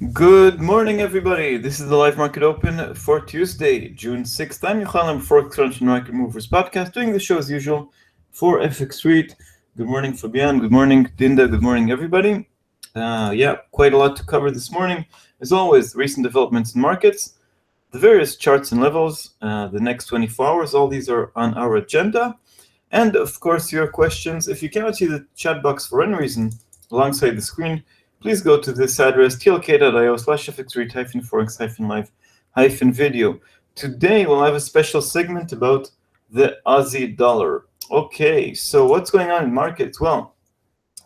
Good morning, everybody. This is the live market open for Tuesday, June 6th. I'm Yohay Elam, Forex Crunch and Market Movers podcast, doing the show as usual for FX Street. Good morning, Fabian. Good morning, Dinda. Good morning, everybody. Quite a lot to cover this morning. As always, recent developments in markets, the various charts and levels, the next 24 hours. All these are on our agenda. And of course, your questions. If you cannot see the chat box for any reason alongside the screen, please go to this address, tlk.io/fxrate-live-video. Today, we'll have a special segment about the Aussie dollar. Okay, so what's going on in markets? Well,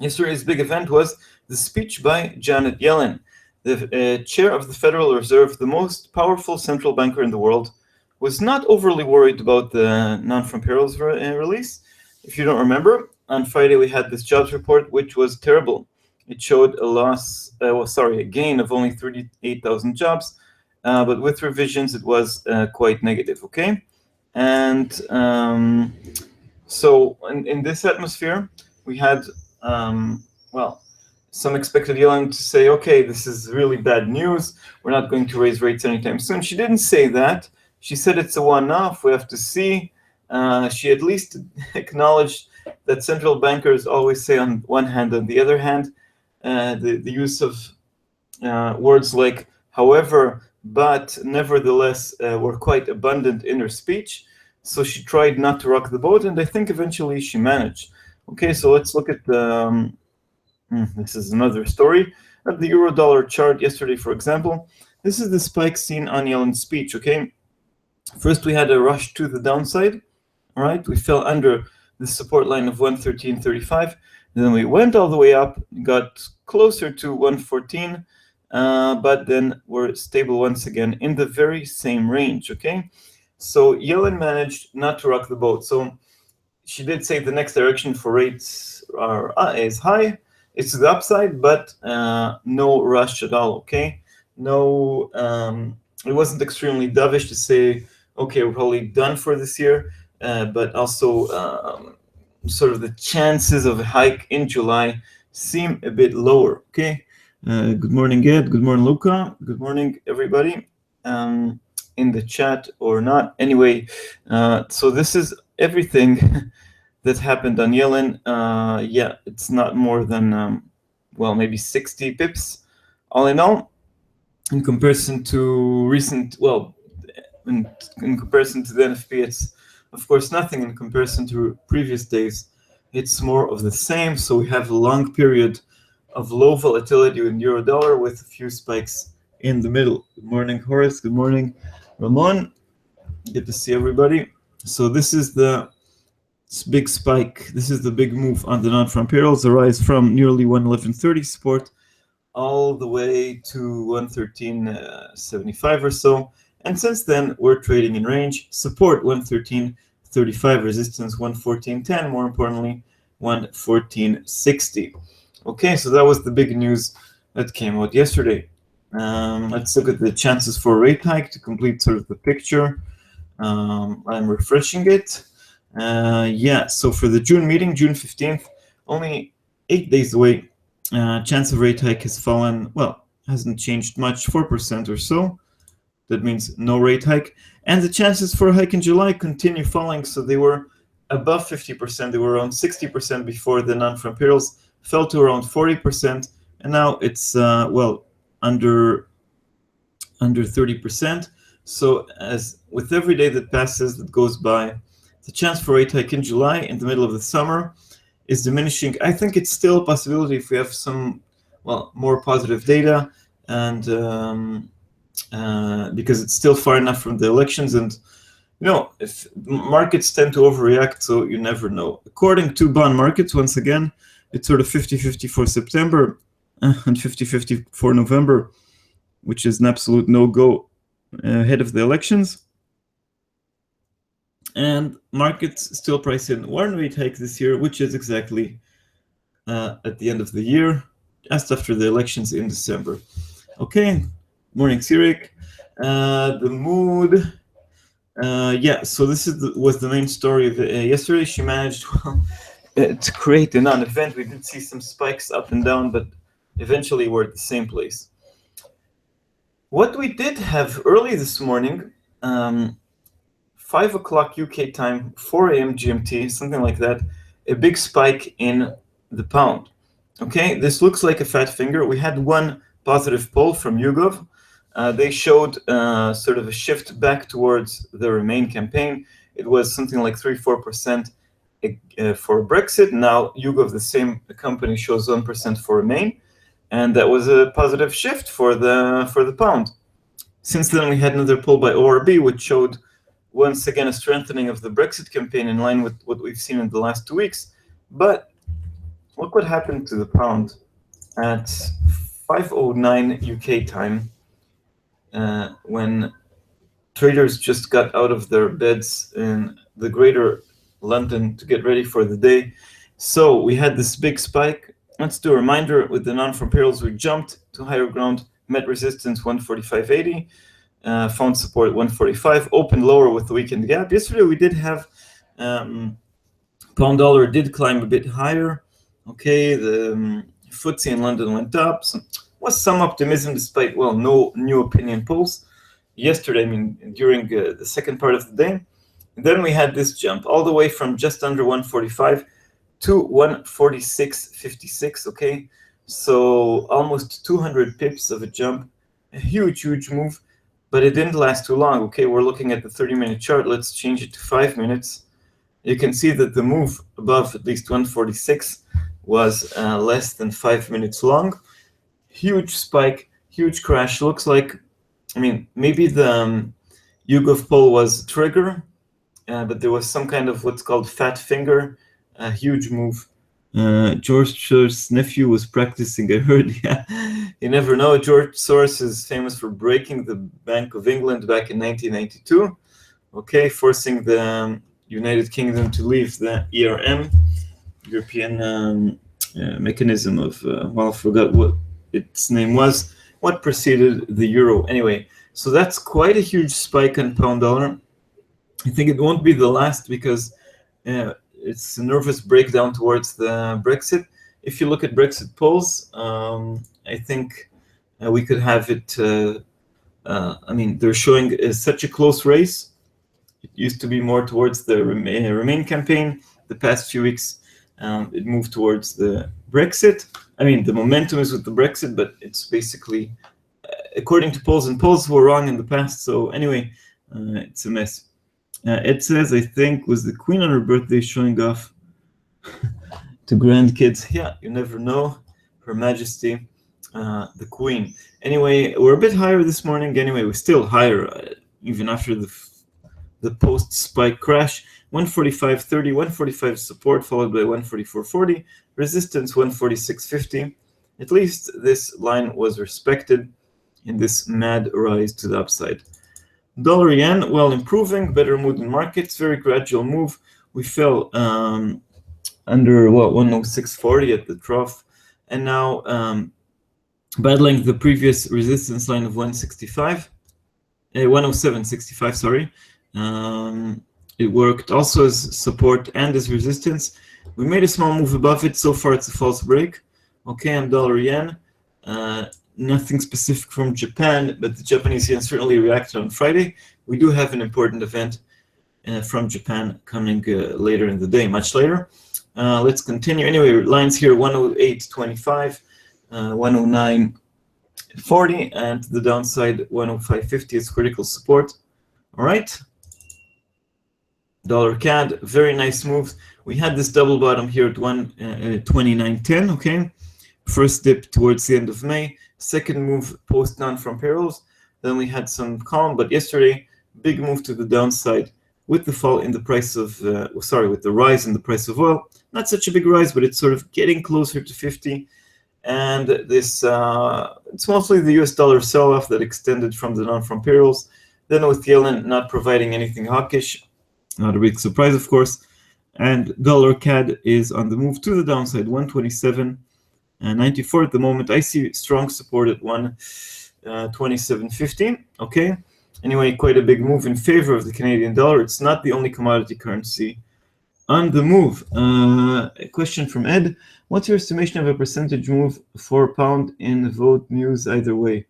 yesterday's big event was the speech by Janet Yellen, the chair of the Federal Reserve, the most powerful central banker in the world, was not overly worried about the non-farm payrolls release. If you don't remember, on Friday we had this jobs report, which was terrible. It showed a gain of only 38,000 jobs, but with revisions, it was quite negative, okay? And so in this atmosphere, we had, some expected Yellen to say, okay, this is really bad news. We're not going to raise rates anytime soon. She didn't say that. She said it's a one-off. We have to see. She at least acknowledged that central bankers always say on one hand, on the other hand, the use of words like however, but, nevertheless were quite abundant in her speech. So she tried not to rock the boat, and I think eventually she managed. Okay, so let's look at the, this is another story, at the euro-dollar chart yesterday, for example. This is the spike seen on Yellen's speech, okay? First, we had a rush to the downside, all right? We fell under the support line of 113.35. Then we went all the way up, got closer to 114, but then we're stable once again in the very same range, okay? So Yellen managed not to rock the boat. So she did say the next direction for rates is high. It's to the upside, but no rush at all, okay? No, it wasn't extremely dovish to say, okay, we're probably done for this year, but also sort of the chances of a hike in July seem a bit lower, okay? Good morning, Ed. Good morning, Luca. Good morning, everybody in the chat or not. Anyway, so this is everything that happened on Yellen. It's not more than, maybe 60 pips all in all. In comparison to recent, in comparison to the NFP, it's of course nothing. In comparison to previous days, it's more of the same. So we have a long period of low volatility in euro dollar with a few spikes in the middle. Good morning, Horace. Good morning, Ramon. Good to see everybody. So this is the big spike. This is the big move on the non-farm payrolls, a rise from nearly 111.30 support all the way to 113.75 or so. And since then, we're trading in range. Support 113.35, resistance 114.10, more importantly, 114.60. Okay, so that was the big news that came out yesterday. Let's look at the chances for a rate hike to complete sort of the picture. I'm refreshing it. So for the June meeting, June 15th, only 8 days away, chance of rate hike has fallen, hasn't changed much, 4% or so. That means no rate hike. And the chances for a hike in July continue falling. So they were above 50%. They were around 60% before the non-farm payrolls fell to around 40%. And now it's, under 30%. So as with every day that passes, that goes by, the chance for rate hike in July in the middle of the summer is diminishing. I think it's still a possibility if we have some, more positive data, and because it's still far enough from the elections, and if markets tend to overreact, so you never know. According to bond markets, once again, it's sort of 50-50 for September and 50-50 for November, which is an absolute no-go ahead of the elections. And markets still price in one rate hike this year, which is exactly at the end of the year, just after the elections in December. Okay, morning, Sirik. The mood. So this was the main story of yesterday. She managed to create a non-event. We did see some spikes up and down, but eventually we're at the same place. What we did have early this morning, 5 o'clock UK time, 4 a.m. GMT, something like that, a big spike in the pound. Okay, this looks like a fat finger. We had one positive poll from YouGov. They showed sort of a shift back towards the Remain campaign. It was something like 3-4% for Brexit. Now YouGov, the same company, shows 1% for Remain, and that was a positive shift for the pound. Since then, we had another poll by ORB, which showed once again a strengthening of the Brexit campaign in line with what we've seen in the last 2 weeks. But look what happened to the pound at 5:09 UK time, when traders just got out of their beds in the greater London to get ready for the day. So we had this big spike. Let's do a reminder. With the non-farm payrolls, we jumped to higher ground, met resistance 145.80, found support at 145, opened lower with the weekend gap. Yesterday we did have pound dollar did climb a bit higher. Okay, the FTSE in London went up. Was some optimism despite, well, no new opinion polls yesterday, I mean, during the second part of the day. And then we had this jump all the way from just under 145 to 146.56, okay? So almost 200 pips of a jump, a huge move, but it didn't last too long, okay? We're looking at the 30-minute chart. Let's change it to 5 minutes. You can see that the move above at least 146 was less than 5 minutes long. Huge spike, huge crash. Looks like, I mean, maybe the YouGov poll was a trigger, but there was some kind of what's called fat finger, a huge move. George Soros's nephew was practicing, I heard. Yeah, you never know. George Soros is famous for breaking the Bank of England back in 1992. Okay, forcing the United Kingdom to leave the ERM, European mechanism of, well, I forgot what its name was, what preceded the euro. Anyway, so that's quite a huge spike on pound dollar. I think it won't be the last because it's a nervous breakdown towards the Brexit. If you look at Brexit polls, I think we could have it, I mean, they're showing such a close race. It used to be more towards the Remain campaign. The past few weeks, it moved towards the Brexit. I mean, the momentum is with the Brexit, but it's basically, according to polls, and polls were wrong in the past. So anyway, it's a mess. Ed says, I think, was the Queen on her birthday showing off to grandkids. Yeah, you never know. Her Majesty, the Queen. Anyway, we're a bit higher this morning. Anyway, we're still higher, even after the post-spike crash. 145.30, 145 support, followed by 144.40. Resistance 146.50. At least this line was respected in this mad rise to the upside. Dollar yen, well, improving, better mood in markets, very gradual move. We fell under, what, 106.40 at the trough, and now battling the previous resistance line of 107.65, sorry. It worked also as support and as resistance. We made a small move above it. So far, it's a false break. Okay, on dollar yen. Nothing specific from Japan, but the Japanese yen certainly reacted on Friday. We do have an important event from Japan coming later in the day, much later. Let's continue. Anyway, lines here, 108.25, 109.40, and the downside, 105.50 is critical support. All right. Dollar CAD, very nice move. We had this double bottom here at 129.10, okay? First dip towards the end of May. Second move post non-farm payrolls. Then we had some calm, but yesterday, big move to the downside with the fall in the price of, with the rise in the price of oil. Not such a big rise, but it's sort of getting closer to 50. And this, it's mostly the US dollar sell-off that extended from the non-farm payrolls. Then with Yellen not providing anything hawkish, not a big surprise, of course. And dollar CAD is on the move to the downside, 127.94 at the moment. I see strong support at 127.50. Okay. Anyway, quite a big move in favor of the Canadian dollar. It's not the only commodity currency on the move. A question from Ed. What's your estimation of a percentage move for pound in vote news either way?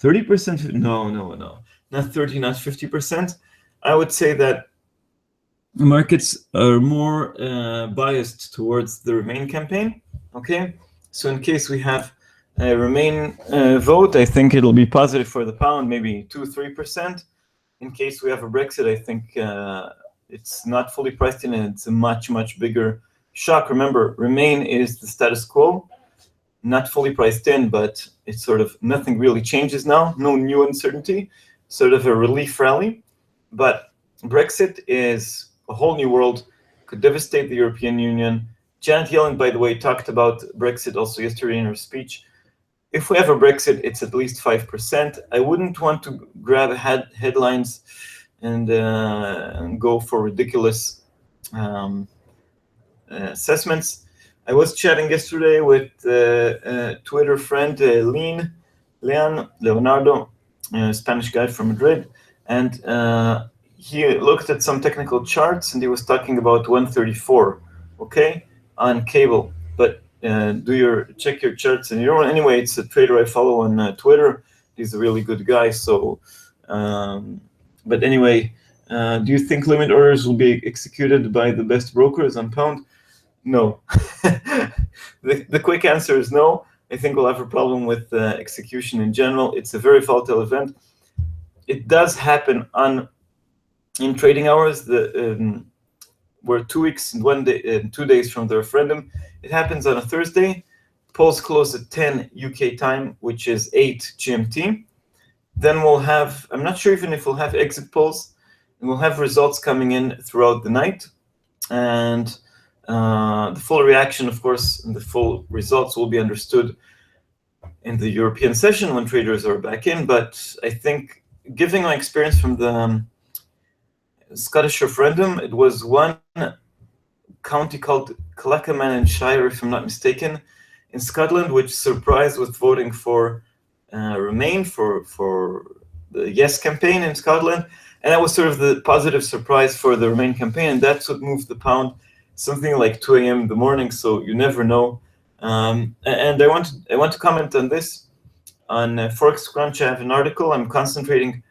30%? No, not 30, not 50%. I would say that markets are more biased towards the Remain campaign. Okay, so in case we have a Remain vote, I think it'll be positive for the pound, maybe 2-3%. In case we have a Brexit, I think it's not fully priced in, and it's a much bigger shock. Remember, Remain is the status quo, not fully priced in, but it's sort of nothing really changes now, no new uncertainty, sort of a relief rally. But Brexit is a whole new world, could devastate the European Union. Janet Yellen, by the way, talked about Brexit also yesterday in her speech. If we have a Brexit, it's at least 5%. I wouldn't want to grab headlines and go for ridiculous assessments. I was chatting yesterday with Twitter friend Leonardo, a Spanish guy from Madrid, and he looked at some technical charts and he was talking about 134, okay, on cable. But check your charts and your own. Anyway, it's a trader I follow on Twitter. He's a really good guy. So, but anyway, do you think limit orders will be executed by the best brokers on pound? No. The quick answer is no. I think we'll have a problem with execution in general. It's a very volatile event. It does happen in trading hours. We're 2 weeks and 1 day, 2 days from the referendum. It happens on a Thursday. Polls close at 10 UK time, which is 8 GMT. Then we'll have, I'm not sure even if we'll have exit polls, and we'll have results coming in throughout the night. And the full reaction, of course, and the full results will be understood in the European session when traders are back in. But I think, given my experience from the Scottish referendum, it was one county called Clackemman and Shire, if I'm not mistaken, in Scotland, which surprised with voting for Remain, for the Yes campaign in Scotland. And that was sort of the positive surprise for the Remain campaign, and that's what moved the pound something like 2 a.m. in the morning, so you never know. And I want to comment on this. On Forex Crunch, I have an article. I'm concentrating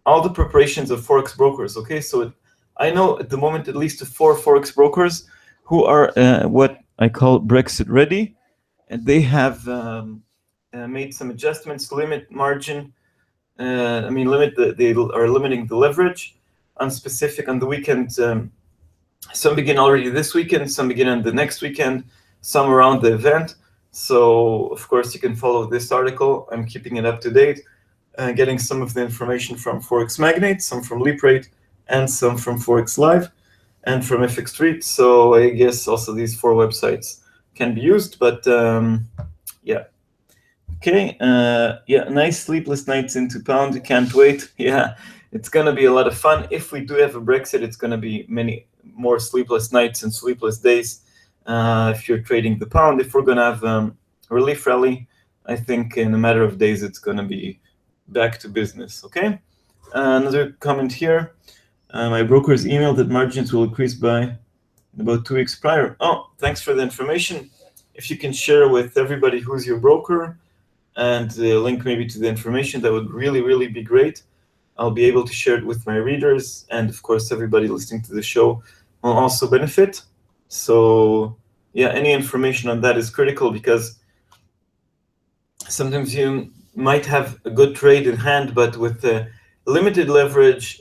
all the preparations of Forex brokers, okay? So I know at the moment at least 4 Forex brokers who are what I call Brexit ready, and they have made some adjustments to limit margin. They are limiting the leverage on the weekend. Some begin already this weekend, some begin on the next weekend, some around the event. So, of course, you can follow this article. I'm keeping it up to date, getting some of the information from Forex Magnate, some from LeapRate, and some from Forex Live, and from FX Street. So I guess also these 4 websites can be used, but yeah. Okay, yeah, nice sleepless nights into pound. Can't wait. Yeah, it's going to be a lot of fun. If we do have a Brexit, it's going to be many more sleepless nights and sleepless days if you're trading the pound. If we're going to have a relief rally, I think in a matter of days, it's going to be back to business, okay? Another comment here. My broker's emailed that margins will increase by about 2 weeks prior. Oh, thanks for the information. If you can share with everybody who's your broker and link maybe to the information, that would really be great. I'll be able to share it with my readers, and of course everybody listening to the show will also benefit. So yeah, any information on that is critical, because sometimes you might have a good trade in hand, but with limited leverage,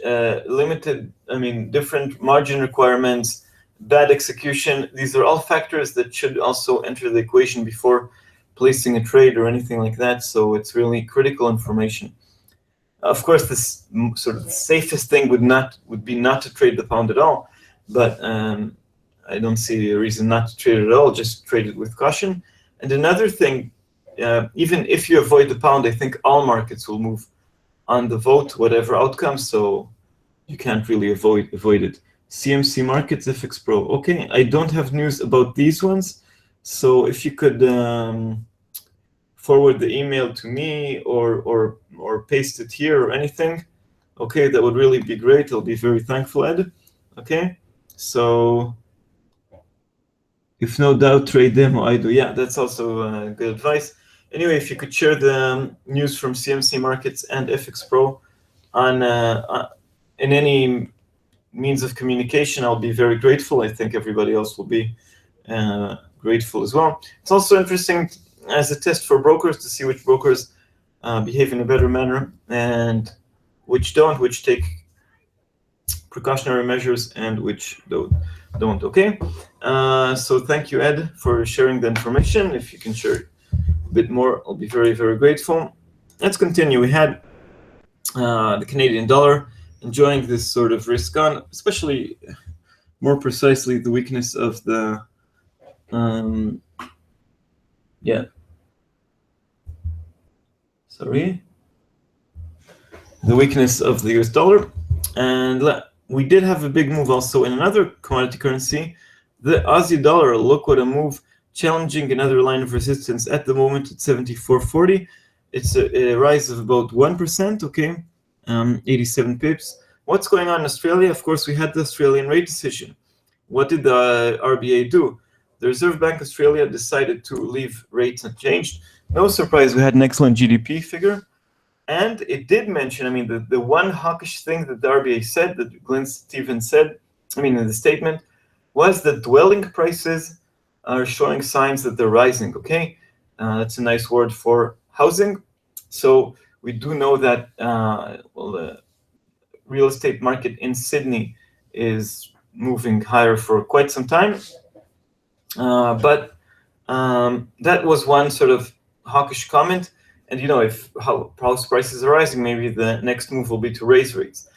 different margin requirements, bad execution, these are all factors that should also enter the equation before placing a trade or anything like that. So it's really critical information. Of course, this sort of the safest thing would be not to trade the pound at all, but I don't see a reason not to trade it at all. Just trade it with caution. And another thing, even if you avoid the pound, I think all markets will move on the vote, whatever outcome. So you can't really avoid it. CMC markets, FX Pro. Okay, I don't have news about these ones. So if you could forward the email to me or paste it here or anything, okay, that would really be great. I'll be very thankful, Ed. Okay, so if no doubt, trade them, or I do. Yeah, that's also good advice. Anyway, if you could share the news from CMC Markets and FX Pro on in any means of communication, I'll be very grateful. I think everybody else will be grateful as well. It's also interesting as a test for brokers to see which brokers behave in a better manner and which don't, which take precautionary measures and which don't. Okay, so thank you, Ed, for sharing the information. If you can share a bit more, I'll be very, very grateful. Let's continue. We had the Canadian dollar enjoying this sort of risk on, especially more precisely the weakness of the the weakness of the US dollar. And we did have a big move also in another commodity currency, the Aussie dollar. Look what a move, challenging another line of resistance at the moment at 74.40. It's a rise of about 1%, okay, 87 pips. What's going on in Australia? Of course, we had the Australian rate decision. What did the RBA do? The Reserve Bank of Australia decided to leave rates unchanged. No surprise, we had an excellent GDP figure. And it did mention, I mean, the one hawkish thing that the RBA said, that Glenn Stevens said, I mean, in the statement, was that dwelling prices are showing signs that they're rising, okay? That's a nice word for housing. So we do know that, the real estate market in Sydney is moving higher for quite some time. But that was one sort of hawkish comment. And if house prices are rising, maybe the next move will be to raise rates.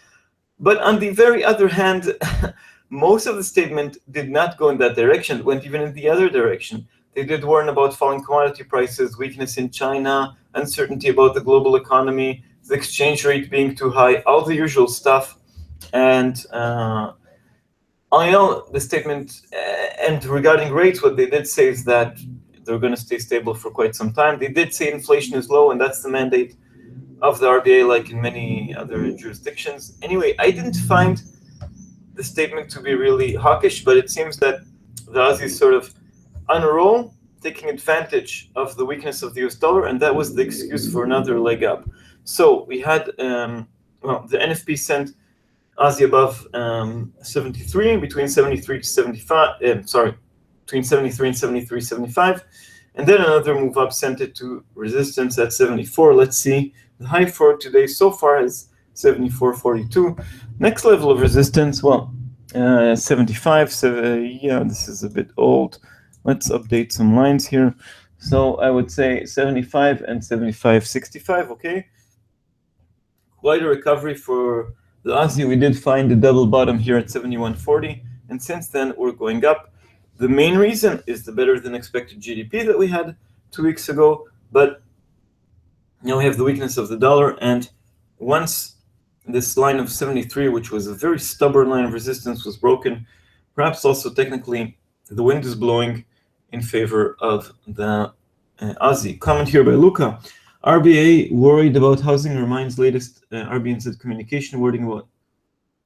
But on the very other hand, most of the statement did not go in that direction. It went even in the other direction. They did warn about falling commodity prices, weakness in China, uncertainty about the global economy, the exchange rate being too high, all the usual stuff. And the statement, and regarding rates, what they did say is that they're going to stay stable for quite some time. They did say inflation is low, and that's the mandate of the RBA, like in many other jurisdictions. Anyway, I didn't find the statement to be really hawkish, but it seems that the Aussie is sort of on a roll, taking advantage of the weakness of the US dollar, and that was the excuse for another leg up. So we had, the NFP sent Aussie above 73, between 73 to 75, between 73 and 73.75, and then another move up sent it to resistance at 74. Let's see, the high for today so far is 74.42. Next level of resistance, 75. Yeah, this is a bit old. Let's update some lines here. So I would say 75 and 75.65. Okay, quite a recovery for the Aussie. We did find a double bottom here at 71.40, and since then we're going up. The main reason is the better than expected GDP that we had 2 weeks ago, but now we have the weakness of the dollar, and once this line of 73, which was a very stubborn line of resistance, was broken, perhaps also technically the wind is blowing in favor of the Aussie. Comment here by Luca. RBA worried about housing, reminds latest RBA communication wording about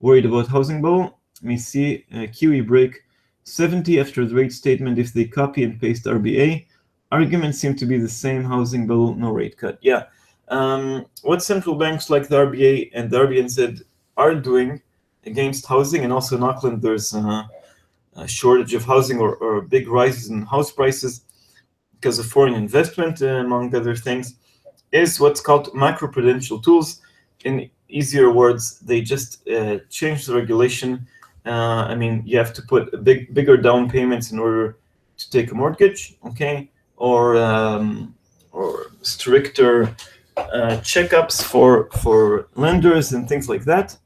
worried about housing bubble. May see Kiwi break 70 after the rate statement if they copy and paste RBA. Arguments seem to be the same, housing bubble, no rate cut. Yeah. What central banks like the RBA and the RBNZ are doing against housing, and also in Auckland there's a shortage of housing or big rises in house prices because of foreign investment, among other things, is what's called macroprudential tools. In easier words, they just change the regulation. I mean, you have to put bigger down payments in order to take a mortgage, okay, or stricter checkups for lenders and things like that.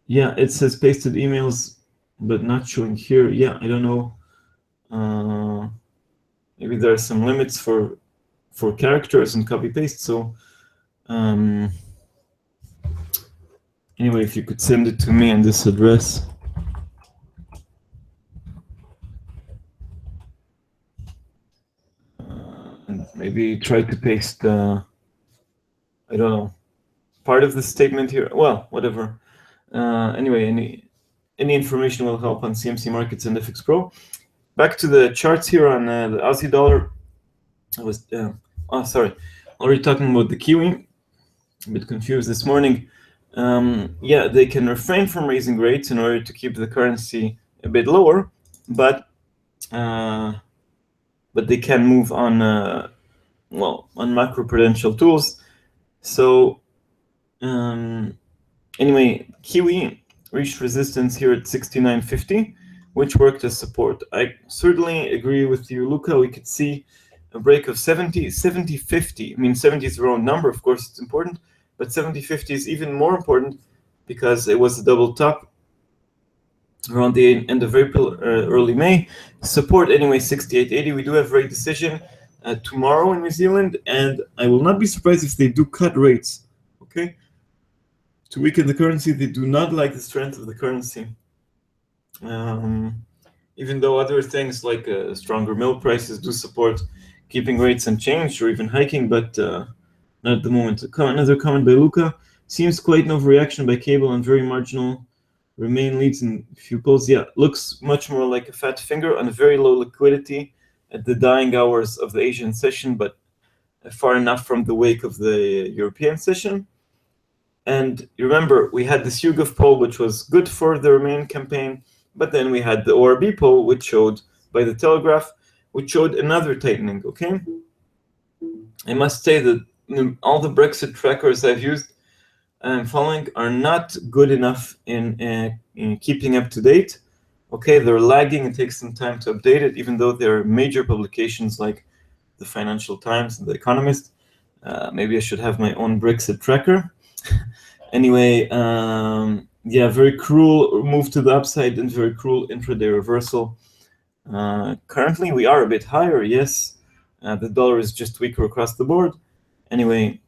Yeah, it says pasted emails, but not showing here. Yeah, I don't know. Maybe there are some limits for characters and copy paste. So anyway, if you could send it to me on this address. And maybe try to paste, I don't know, part of the statement here. Well, whatever. Anyway, any information will help on CMC Markets and FX Pro. back to the charts here on the Aussie dollar. I was already talking about the Kiwi. A bit confused this morning. Yeah, they can refrain from raising rates in order to keep the currency a bit lower, but they can move on on macroprudential tools. So anyway, Kiwi reached resistance here at 69.50, which worked as support. I certainly agree with you, Luca. We could see a break of 70.50. I mean, 70 is the wrong number, of course, it's important, but 70.50 is even more important because it was a double top around the end of April, early May. Support anyway, 68.80. We do have rate decision tomorrow in New Zealand, and I will not be surprised if they do cut rates. Okay, to weaken the currency. They do not like the strength of the currency. Even though other things like stronger milk prices do support keeping rates unchanged or even hiking, but not at the moment. Another comment by Luca. Seems quite an overreaction by cable and very marginal. Remain leads in few polls. Yeah, looks much more like a fat finger on a very low liquidity at the dying hours of the Asian session, but far enough from the wake of the European session. And you remember, we had this YouGov poll, which was good for the Remain campaign, but then we had the ORB poll, which showed, by the Telegraph, which showed another tightening, okay? I must say that all the Brexit trackers I've used and following are not good enough in keeping up to date. Okay, they're lagging. It takes some time to update it, even though there are major publications like the Financial Times and the Economist. Maybe I should have my own Brexit tracker. Anyway, yeah, very cruel move to the upside and very cruel intraday reversal. Currently, we are a bit higher, yes. The dollar is just weaker across the board. Anyway,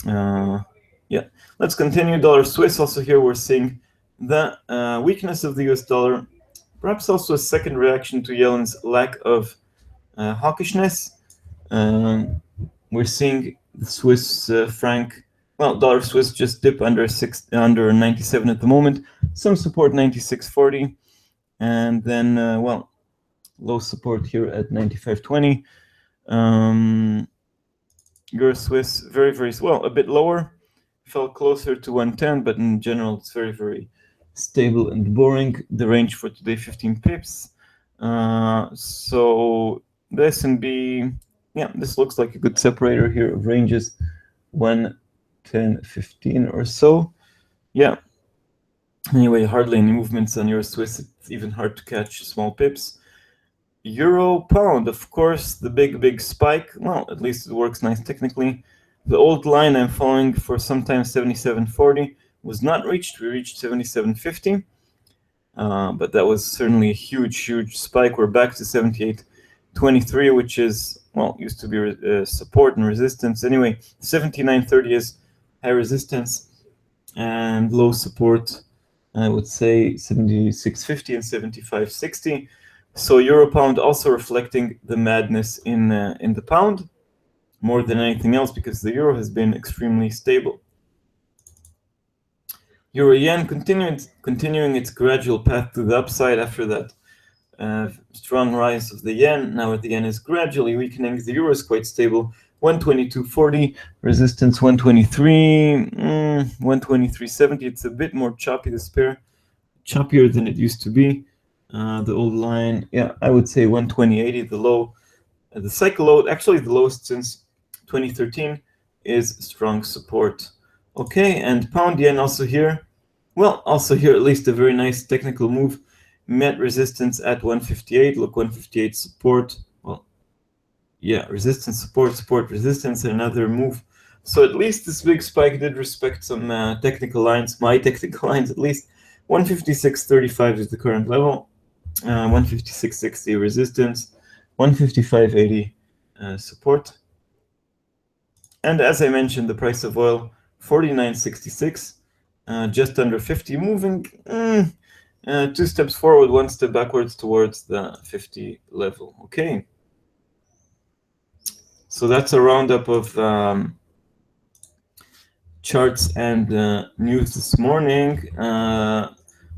yeah, let's continue. Dollar Swiss, also here we're seeing the weakness of the US dollar, perhaps also a second reaction to Yellen's lack of hawkishness. We're seeing the Swiss franc, well, dollar Swiss just dip under 97 at the moment. Some support 96.40, and then well, low support here at 95.20. Euro Swiss very, very well, a bit lower, fell closer to 110, but in general it's very, very stable and boring. The range for today 15 pips. So the S&B, yeah, this looks like a good separator here of ranges 110, 15 or so. Yeah. Anyway, hardly any movements on Euro Swiss. It's even hard to catch small pips. Euro pound, of course, the big spike. Well, at least it works nice technically. The old line I'm following for some time, 77.40, was not reached. We reached 77.50, but that was certainly a huge spike. We're back to 78.23, which is, well, used to be support and resistance. Anyway, 79.30 is high resistance and low support. I would say 76.50 and 75.60. So euro pound also reflecting the madness in the pound more than anything else, because the euro has been extremely stable. Euro yen continuing its gradual path to the upside after that strong rise of the yen. Now the yen is gradually weakening. The euro is quite stable. 122.40, resistance 123, 123.70. It's a bit more choppy, this pair, choppier than it used to be. The old line, yeah, I would say 120.80, the low. The cycle low, actually the lowest since 2013, is strong support. Okay, and pound yen also here. Well, also here at least a very nice technical move. Met resistance at 158. Look, 158 support. Well, yeah, resistance, support, resistance, and another move. So at least this big spike did respect some technical lines, my technical lines at least. 156.35 is the current level. 156.60 resistance, 155.80 support. And as I mentioned, the price of oil, 49.66, just under 50, moving 2 steps forward, 1 step backwards towards the 50 level. Okay. So that's a roundup of charts and news this morning.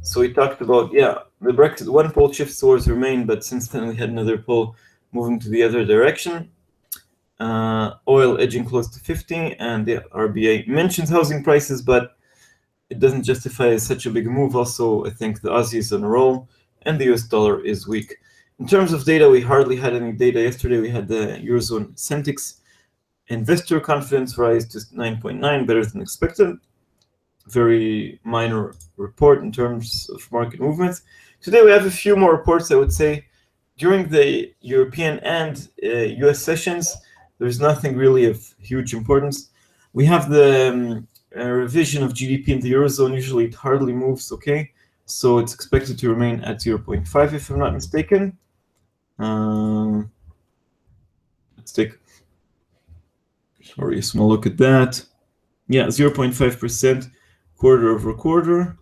So we talked about, yeah, the Brexit one pole shifts towards remain, but since then we had another pole moving to the other direction. Oil edging close to 50, and the RBA mentions housing prices, but it doesn't justify such a big move. Also, I think the Aussie is on a roll, and the US dollar is weak. In terms of data, we hardly had any data yesterday. We had the Eurozone Centix investor confidence rise to 9.9, better than expected. Very minor report in terms of market movements. Today we have a few more reports, I would say. During the European and US sessions, there's nothing really of huge importance. We have the revision of GDP in the Eurozone. Usually it hardly moves, okay? So it's expected to remain at 0.5 if I'm not mistaken. Let's take a small look at that. Yeah, 0.5% quarter over quarter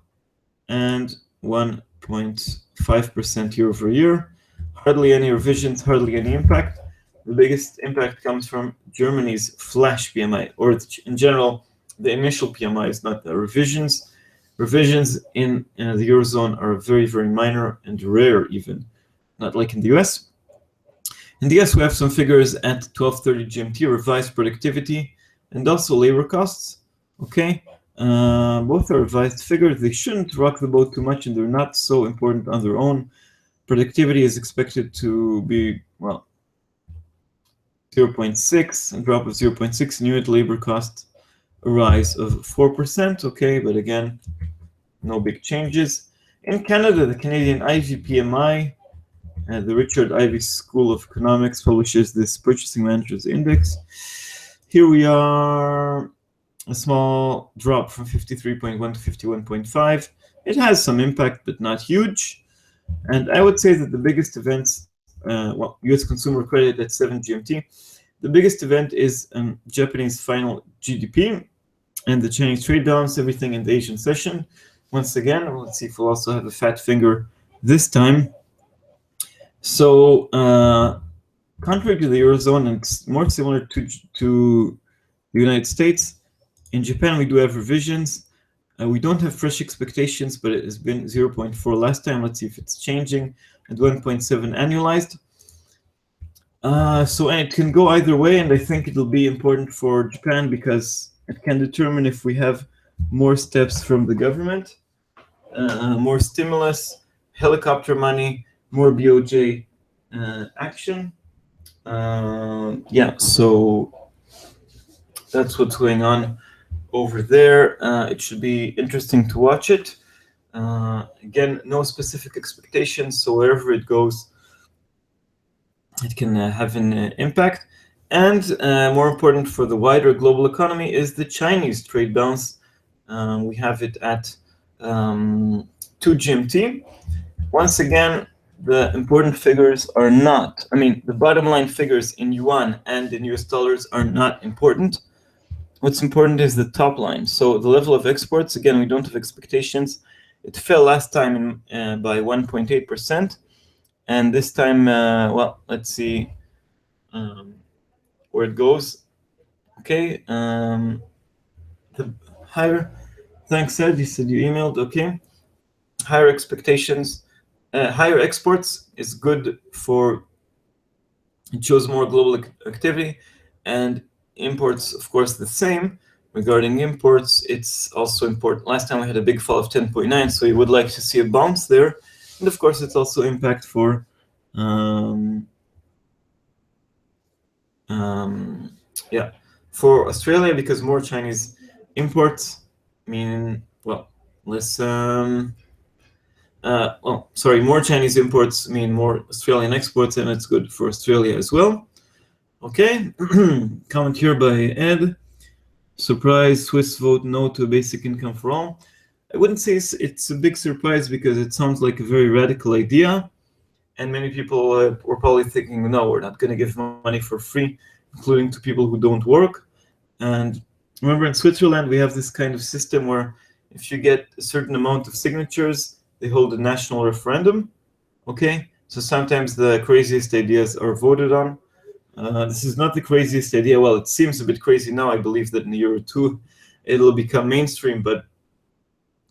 and 1.5% year over year. Hardly any revisions, hardly any impact. The biggest impact comes from Germany's flash PMI, or in general, the initial PMI is not the revisions. Revisions in the Eurozone are very, very minor and rare even, not like in the US. In the US, we have some figures at 12:30 GMT, revised productivity and also labor costs, okay? Both are revised figures. They shouldn't rock the boat too much, and they're not so important on their own. Productivity is expected to be, well, 0.6, a drop of 0.6 in unit labor cost, a rise of 4%, okay, but again, no big changes. In Canada, the Canadian Ivy PMI, the Richard Ivy School of Economics publishes this Purchasing Managers Index. Here we are, a small drop from 53.1 to 51.5. It has some impact, but not huge. And I would say that the biggest events, well, US consumer credit at 7 GMT, the biggest event is Japanese final GDP and the Chinese trade balance, everything in the Asian session. Once again, let's see if we'll also have a fat finger this time. So, contrary to the Eurozone, and it's more similar to the United States, in Japan we do have revisions. We don't have fresh expectations, but it has been 0.4 last time. Let's see if it's changing, and 1.7 annualized. So, and it can go either way, and I think it'll be important for Japan because it can determine if we have more steps from the government, more stimulus, helicopter money, more BOJ action. Yeah, so that's what's going on over there. It should be interesting to watch it. Again, no specific expectations, so wherever it goes, it can have an impact. And more important for the wider global economy is the Chinese trade balance. We have it at 2 GMT. Once again, the important figures are not, I mean, the bottom line figures in yuan and in US dollars are not important. What's important is the top line. So the level of exports, again, we don't have expectations. It fell last time by 1.8%. And this time, well, let's see where it goes. Okay. The higher, thanks, Ed. You said you emailed. Okay. Higher expectations. Higher exports is good for, it shows more global activity, and imports, of course, the same. Regarding imports, it's also important. Last time we had a big fall of 10.9, so you would like to see a bounce there. And of course, it's also impact for, yeah, for Australia, because more Chinese imports mean, well, less, well, sorry, more Chinese imports mean more Australian exports, and it's good for Australia as well. Okay, comment here by Ed. Surprise, Swiss vote no to basic income for all. I wouldn't say it's a big surprise because it sounds like a very radical idea. And many people were probably thinking, no, we're not going to give money for free, including to people who don't work. And remember, in Switzerland, we have this kind of system where if you get a certain amount of signatures, they hold a national referendum, okay? So sometimes the craziest ideas are voted on. This is not the craziest idea. Well, it seems a bit crazy now. I believe that in a year or two, it'll become mainstream. But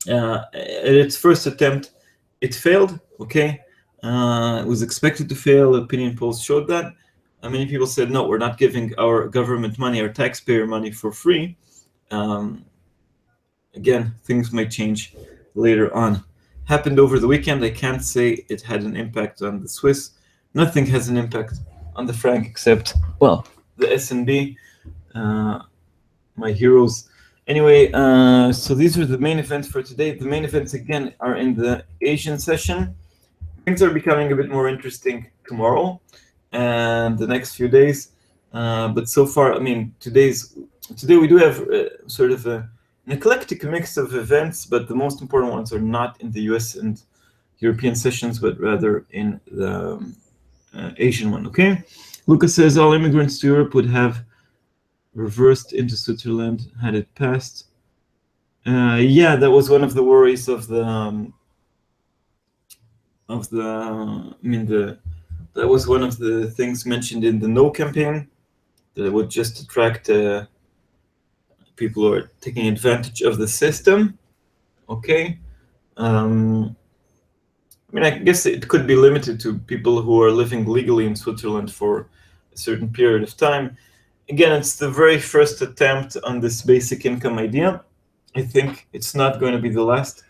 at its first attempt, it failed. Okay, it was expected to fail. Opinion polls showed that. Many people said, no, we're not giving our government money, our taxpayer money for free. Again, things might change later on. Happened over the weekend. I can't say it had an impact on the Swiss. Nothing has an impact on the franc except, well, the SNB, my heroes. Anyway, so these are the main events for today. The main events, again, are in the Asian session. Things are becoming a bit more interesting tomorrow and the next few days. But so far, I mean, today we do have sort of an eclectic mix of events, but the most important ones are not in the US and European sessions, but rather in the Asian one, okay? Lucas says all immigrants to Europe would have reversed into Switzerland had it passed. Yeah, that was one of the worries of the that was one of the things mentioned in the No campaign, that it would just attract people who are taking advantage of the system. Okay. I guess it could be limited to people who are living legally in Switzerland for a certain period of time. Again, it's the very first attempt on this basic income idea. I think it's not going to be the last,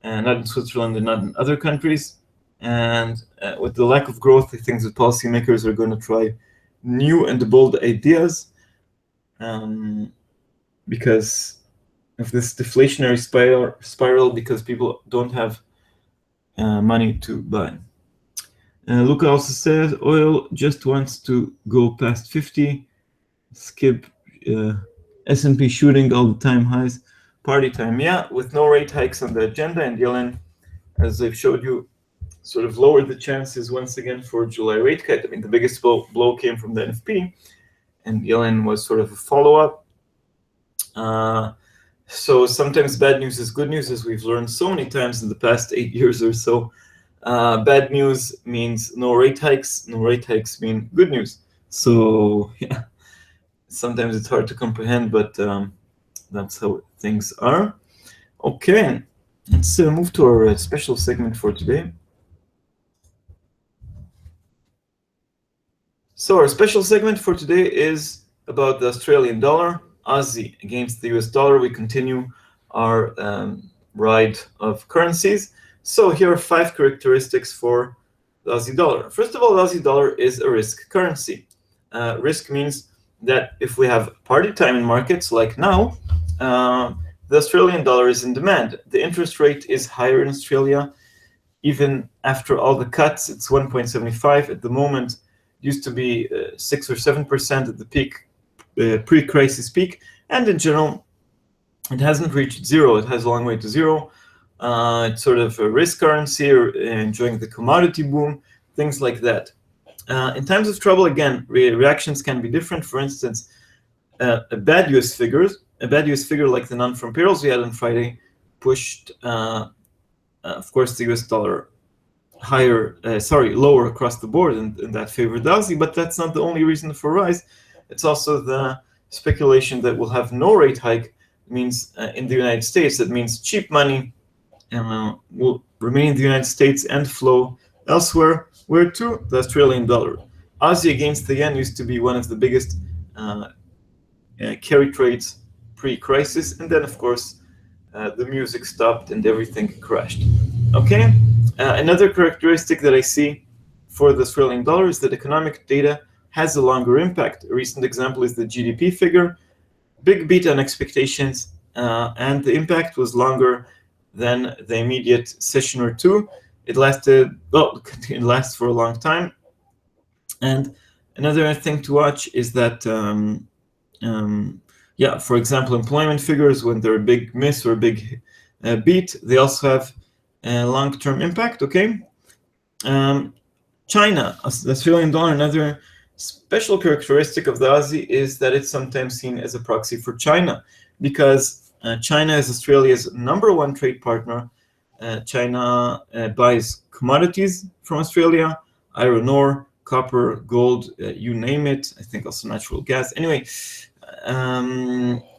not in Switzerland and not in other countries. And with the lack of growth, I think the policymakers are going to try new and bold ideas because of this deflationary spiral because people don't have money to buy. Luca also says oil just wants to go past 50. Skip S&P shooting all the time highs. Party time, yeah, with no rate hikes on the agenda, and Yellen, as I've showed you, sort of lowered the chances once again for July rate cut. I mean, the biggest blow came from the NFP, and Yellen was sort of a follow-up. So sometimes bad news is good news, as we've learned so many times in the past 8 years or so. Bad news means no rate hikes. No rate hikes mean good news. So yeah, sometimes it's hard to comprehend, but that's how things are. Okay, let's move to our special segment for today. So our special segment for today is about the Australian dollar, Aussie against the US dollar. We continue our ride of currencies. So here are 5 characteristics for the Aussie dollar. First of all, the Aussie dollar is a risk currency. Risk means that if we have party time in markets like now, the Australian dollar is in demand. The interest rate is higher in Australia. Even after all the cuts, it's 1.75 at the moment. Used to be 6 or 7% at the peak, pre-crisis peak, and in general, it hasn't reached zero. It has a long way to zero. It's sort of a risk currency, or enjoying the commodity boom, things like that. In times of trouble, again, reactions can be different. For instance, a bad US figure like the non-farm payrolls we had on Friday pushed, of course, the US dollar lower across the board, and that favored the Aussie. But that's not the only reason for rise. It's also the speculation that we'll have no rate hike. Means in the United States, that means cheap money will remain in the United States and flow elsewhere. Where to? The Australian dollar. Aussie against the yen used to be one of the biggest carry trades pre-crisis, and then of course the music stopped and everything crashed. Okay. Another characteristic that I see for the Australian dollar is that economic data has a longer impact. A recent example is the GDP figure. Big beat on expectations, and the impact was longer than the immediate session or two. It lasted, well, it lasts for a long time. And another thing to watch is that, for example, employment figures, when they're a big miss or a big beat, they also have a long-term impact, okay? China, the Australian dollar, another special characteristic of the Aussie is that it's sometimes seen as a proxy for China, because China is Australia's #1 trade partner. China buys commodities from Australia, iron ore, copper, gold, you name it. I think also natural gas. Anyway,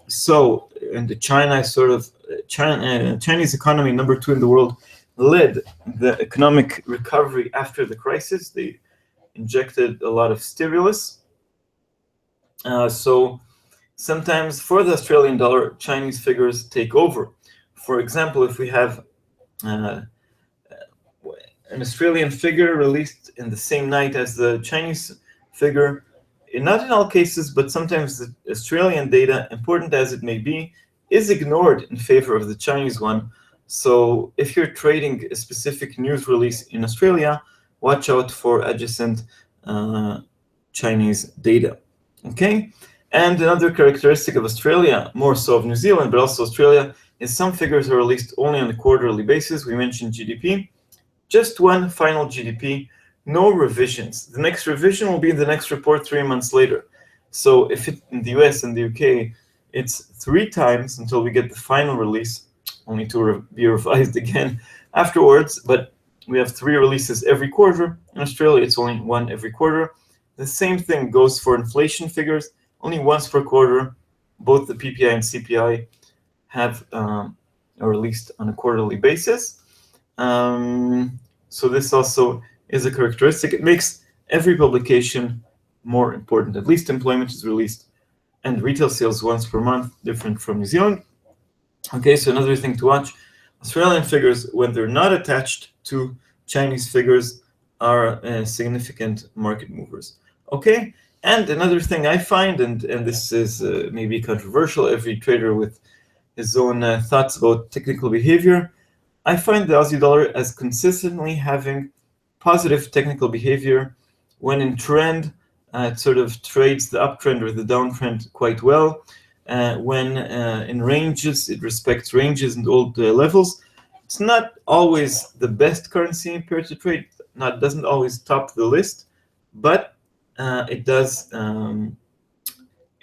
so and China is sort of Chinese economy #2 in the world, led the economic recovery after the crisis. They injected a lot of stimulus. So sometimes for the Australian dollar, Chinese figures take over. For example, if we have an Australian figure released in the same night as the Chinese figure, not in all cases, but sometimes the Australian data, important as it may be, is ignored in favor of the Chinese one. So if you're trading a specific news release in Australia, watch out for adjacent Chinese data. Okay? And another characteristic of Australia, more so of New Zealand, but also Australia, is some figures are released only on a quarterly basis. We mentioned GDP. Just one final GDP, no revisions. The next revision will be in the next report 3 months later. So if in the US and the UK, it's 3 times until we get the final release, only to be revised again afterwards. But we have 3 releases every quarter. In Australia, it's only 1 every quarter. The same thing goes for inflation figures, only once per quarter. Both the PPI and CPI have are released on a quarterly basis. So this also is a characteristic. It makes every publication more important. At least employment is released and retail sales once per month, different from New Zealand. Okay, so another thing to watch, Australian figures, when they're not attached to Chinese figures, are significant market movers. Okay, and another thing I find, and this is maybe controversial, every trader with his own thoughts about technical behavior, I find the Aussie dollar as consistently having positive technical behavior. When in trend, it sort of trades the uptrend or the downtrend quite well. When in ranges, it respects ranges and old levels. It's not always the best currency pair to trade. Doesn't always top the list, but it does.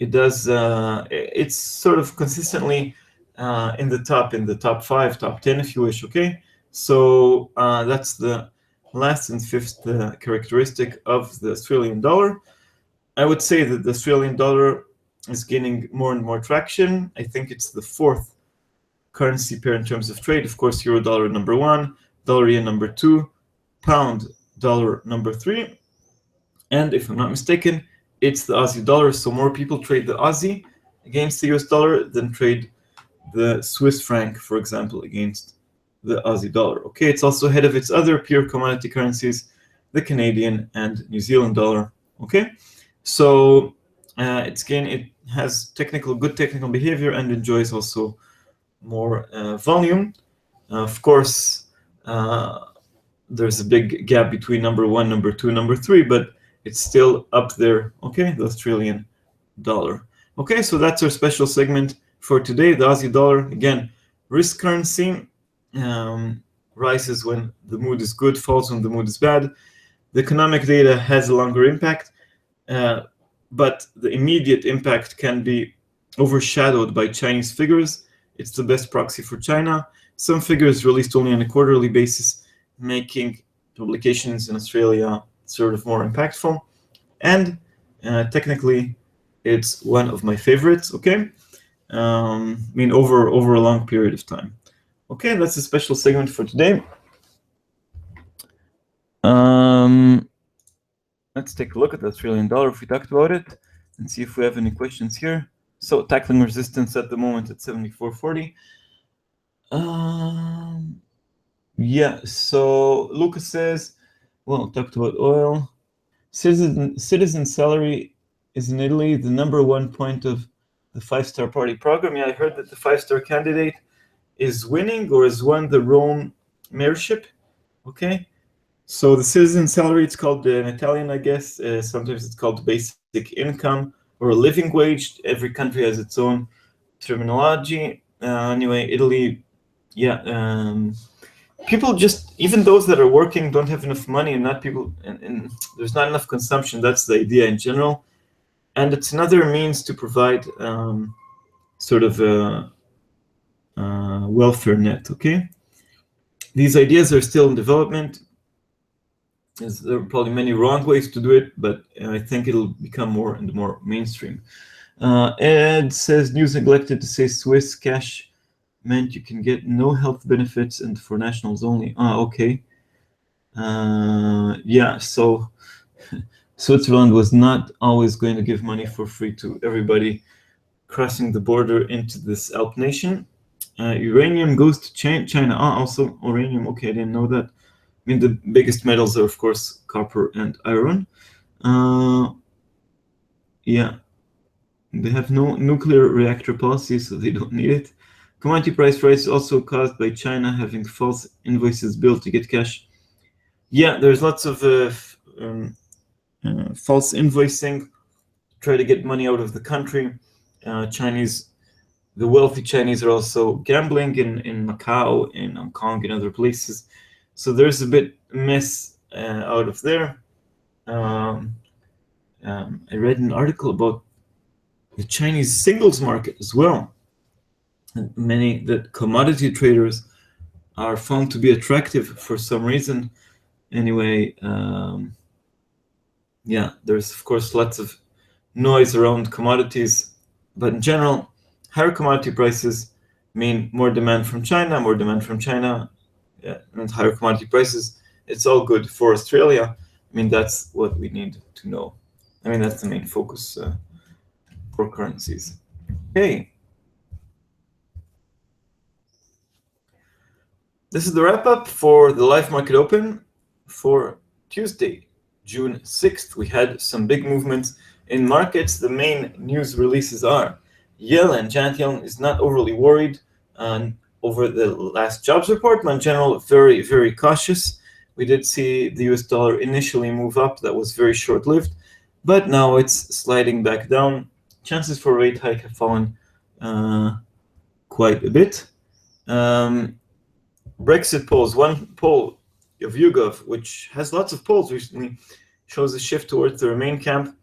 It's sort of consistently in the top 5, top 10, if you wish. Okay, so that's the last and fifth characteristic of the Australian dollar. I would say that the Australian dollar is gaining more and more traction. I think it's the 4th currency pair in terms of trade. Of course, euro dollar number 1, dollar yen number 2, pound dollar number 3, and if I'm not mistaken, it's the Aussie dollar. So more people trade the Aussie against the US dollar than trade the Swiss franc, for example, against the Aussie dollar. Okay, it's also ahead of its other pure commodity currencies, the Canadian and New Zealand dollar. Okay, so it has good technical behavior and enjoys also more volume. Of course, there's a big gap between number 1, number 2, number 3, but it's still up there. Okay, the Australian dollar. Okay, so that's our special segment for today. The Aussie dollar, again, risk currency, rises when the mood is good, falls when the mood is bad. The economic data has a longer impact, but the immediate impact can be overshadowed by Chinese figures. It's the best proxy for China. Some figures released only on a quarterly basis, making publications in Australia sort of more impactful. And technically, it's one of my favorites. Okay, I mean over a long period of time. Okay, that's a special segment for today. Let's take a look at the Australian dollar if we talked about it and see if we have any questions here. So tackling resistance at the moment at 74.40. Yeah, so Lucas says, well, talked about oil. Citizen salary is in Italy the #1 point of the 5-star party program. Yeah, I heard that the 5-star candidate is winning or has won the Rome mayorship. Okay, so the citizen salary, it's called in Italian, I guess. Sometimes it's called basic income or a living wage. Every country has its own terminology. Anyway, Italy, yeah. People just, even those that are working, don't have enough money, and there's not enough consumption. That's the idea in general, and it's another means to provide sort of a welfare net. Okay, these ideas are still in development. There are probably many wrong ways to do it, but I think it'll become more and more mainstream. Ed says news neglected to say Swiss cash meant you can get no health benefits and for nationals only. Okay. Yeah, so Switzerland was not always going to give money for free to everybody crossing the border into this Alp nation. Uranium goes to China. Also uranium. Okay, I didn't know that. I mean, the biggest metals are, of course, copper and iron. Yeah, they have no nuclear reactor policy, so they don't need it. Commodity price rise also caused by China having false invoices billed to get cash. Yeah, there's lots of false invoicing, try to get money out of the country. The wealthy Chinese are also gambling in Macau, in Hong Kong, and other places. So there's a bit mess out of there. I read an article about the Chinese singles market as well. And that commodity traders are found to be attractive for some reason. Anyway, yeah, there's of course lots of noise around commodities, but in general, higher commodity prices mean more demand from China, yeah, and higher commodity prices. It's all good for Australia. I mean, that's what we need to know. I mean, that's the main focus for currencies. Okay. This is the wrap up for the live market open for Tuesday, June 6th. We had some big movements in markets. The main news releases are Janet Yellen is not overly worried over the last jobs report, but in general, very, very cautious. We did see the US dollar initially move up. That was very short-lived, but now it's sliding back down. Chances for rate hike have fallen quite a bit. Brexit polls, one poll of YouGov, which has lots of polls recently, shows a shift towards the Remain camp.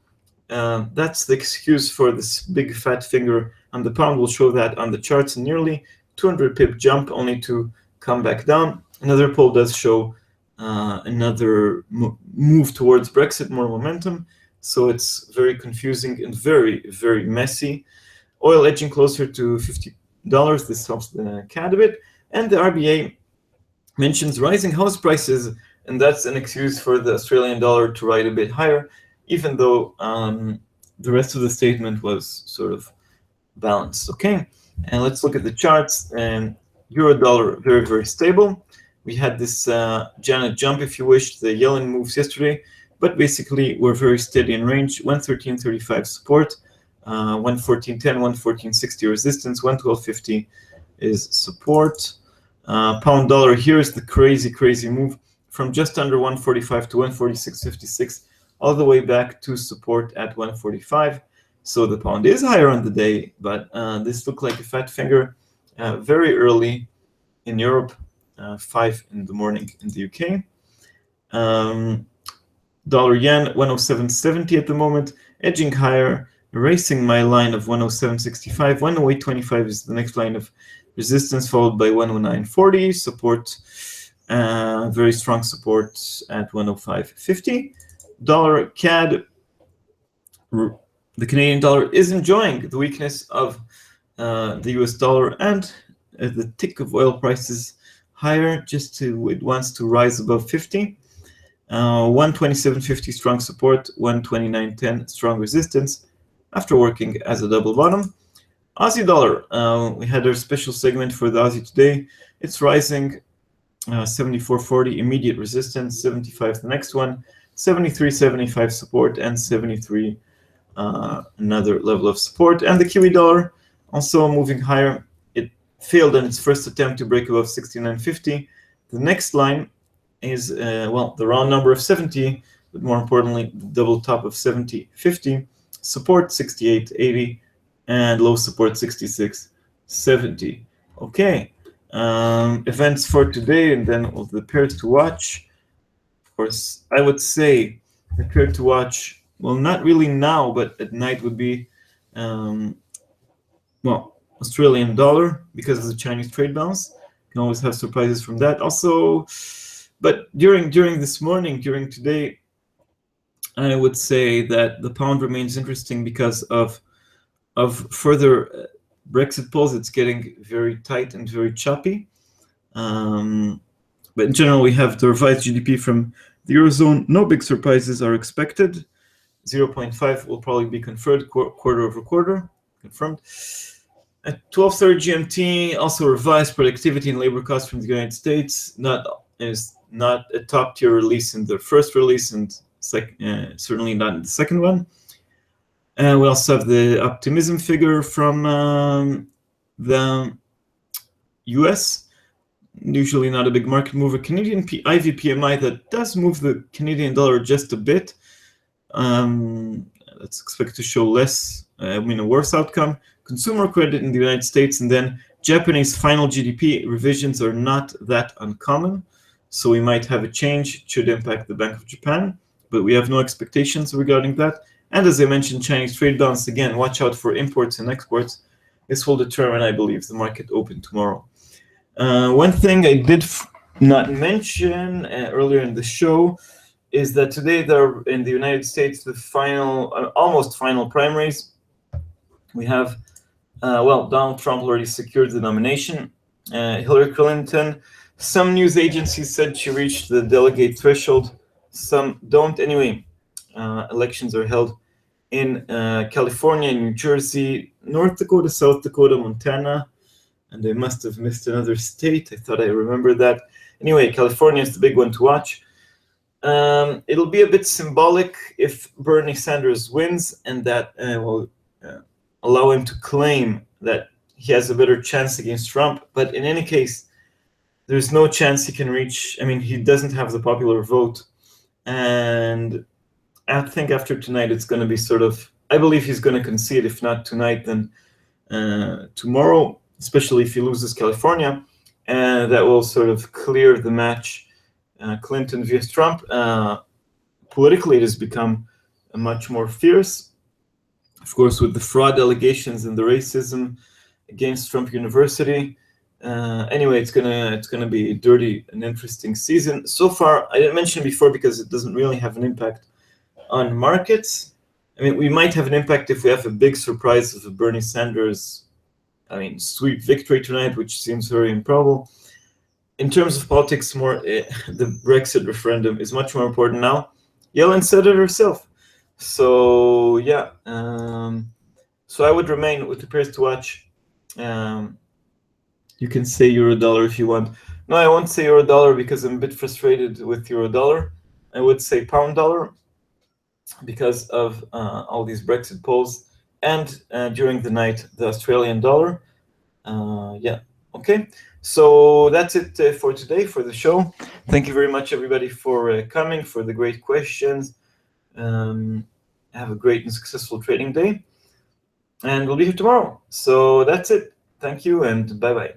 That's the excuse for this big fat finger on the pound. We'll show that on the charts. Nearly 200 pip jump, only to come back down. Another poll does show another move towards Brexit, more momentum. So it's very confusing and very, very messy. Oil edging closer to $50. This helps the CAD a bit. And the RBA mentions rising house prices, and that's an excuse for the Australian dollar to ride a bit higher, even though the rest of the statement was sort of balanced. Okay, and let's look at the charts. And euro dollar very, very stable. We had this Janet jump, if you wish, the Yellen moves yesterday, but basically we're very steady in range. 113.35 support, 114.10, 114.60 resistance, 112.50 is support. Pound dollar, here is the crazy move from just under 145 to 146.56, all the way back to support at 145. So the pound is higher on the day, but this looked like a fat finger very early in Europe, 5 in the morning in the UK. Dollar yen 107.70 at the moment, edging higher, erasing my line of 107.65. 108.25 is the next line of resistance, followed by 109.40, support, very strong support at 105.50. Dollar CAD, the Canadian dollar is enjoying the weakness of the US dollar and the tick of oil prices higher, it wants to rise above 50. 127.50 strong support, 129.10 strong resistance after working as a double bottom. Aussie dollar, we had our special segment for the Aussie today. It's rising, 74.40 immediate resistance, 75 the next one, 73.75 support, and 73 another level of support. And the Kiwi dollar also moving higher. It failed in its first attempt to break above 69.50. The next line is the round number of 70, but more importantly, the double top of 70.50, support 68.80, and low support 66.70. Okay, events for today, and then the pairs to watch. Of course, I would say the pair to watch, well, not really now, but at night would be, Australian dollar, because of the Chinese trade balance. You can always have surprises from that. Also, but during this morning, during today, I would say that the pound remains interesting because of further Brexit polls, it's getting very tight and very choppy. But in general, we have the revised GDP from the Eurozone. No big surprises are expected. 0.5 will probably be confirmed quarter over quarter, confirmed. At 12:30 GMT, also revised productivity and labor costs from the United States. Is not a top tier release in the first release, and certainly not in the second one. And we also have the optimism figure from the US. Usually not a big market mover. Canadian IV PMI that does move the Canadian dollar just a bit. Let's expect to show a worse outcome. Consumer credit in the United States, and then Japanese final GDP revisions are not that uncommon. So we might have a change. It should impact the Bank of Japan, but we have no expectations regarding that. And as I mentioned, Chinese trade balance, again, watch out for imports and exports. This will determine, I believe, the market open tomorrow. One thing I did not mention earlier in the show is that today there are in the United States the almost final primaries. We have, Donald Trump already secured the nomination. Hillary Clinton, some news agencies said she reached the delegate threshold. Some don't. Anyway, elections are held in California, New Jersey, North Dakota, South Dakota, Montana, and I must have missed another state. I thought I remembered that. Anyway, California is the big one to watch. It'll be a bit symbolic if Bernie Sanders wins, and that will allow him to claim that he has a better chance against Trump. But in any case, there's no chance he can reach. He doesn't have the popular vote. And I think after tonight, it's going to be I believe he's going to concede, if not tonight, then tomorrow, especially if he loses California. And that will clear the match, Clinton vs. Trump. Politically, it has become much more fierce. Of course, with the fraud allegations and the racism against Trump University. Anyway, it's gonna be a dirty and interesting season. So far, I didn't mention it before because it doesn't really have an impact on markets. We might have an impact if we have a big surprise of a Bernie Sanders, sweep victory tonight, which seems very improbable. In terms of politics, the Brexit referendum is much more important now. Yellen said it herself. So yeah, so I would remain with the pairs to watch. You can say euro-dollar if you want. No, I won't say euro-dollar because I'm a bit frustrated with euro-dollar. I would say pound-dollar because of all these Brexit polls, and during the night, the Australian dollar. Yeah, okay. So that's it for today, for the show. Thank you very much, everybody, for coming, for the great questions. Have a great and successful trading day. And we'll be here tomorrow. So that's it. Thank you, and bye-bye.